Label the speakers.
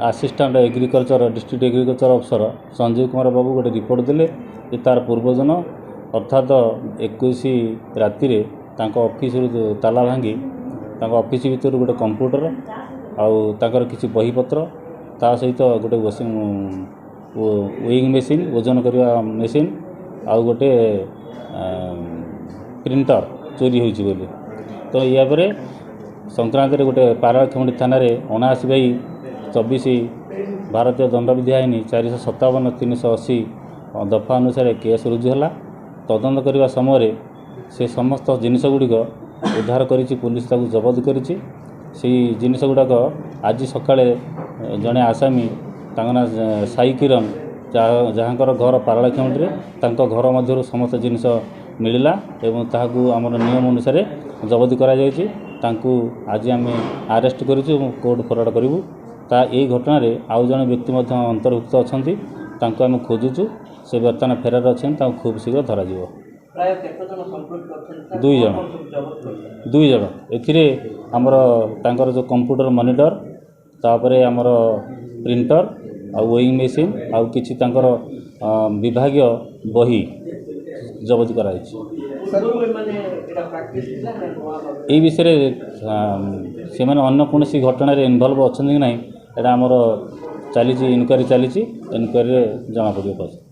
Speaker 1: Assistant agriculture district agriculture अफसर संजीव कुमार बाबू गोटे report देले कि तार पूर्वजन अर्थात 21 राति ऑफिस ताला भांगी ऑफिस भीतर गोटे कंप्यूटर आउर किसी बहीपत्र ता सहित गोटे वेइंग मेसीन ओजन करने मेसीन आउ गोटे प्रिंटर चोरी होइछि बोली तो या परे संक्रांति गोटे पाराखमुंडी थाना 79/24 भारतीय दंडविधि आईन 457 380 दफा अनुसार केस रुजु है तदंत करने समय से समस्त जिनिस गुड़िक उद्धार करिछि पुलिस ताकू जबत करिछि से जिनिस गुड़ाक आज सकाळे जड़े आसामी ना साई किरण जहाँकर घर पाराखमुंडी घर मध्य समस्त जिनिस मिलला एवं ताकू आमर नियम अनुसार जबत करा आज आम आरेस्ट करूँ कोर्ट फरवर्ड करूँ ता यही घटना आउ जन व्यक्ति अंतर्भुक्त अच्छा आम खोजुचु से बर्तमान फेरार अच्छे खूब शीघ्र धर दुई जन एमर तांकर जो कंप्यूटर मॉनिटर तापरे आमर प्रिंटर आ वेइंग मेसीन आउ किछि तांकर विभागीय बही जबत कराई विषय से अन्य कौन घटना इनवल्व अच्छा कि ना यहाँ आमर चली इनक्वारी चली इनक्वारी जना पड़े।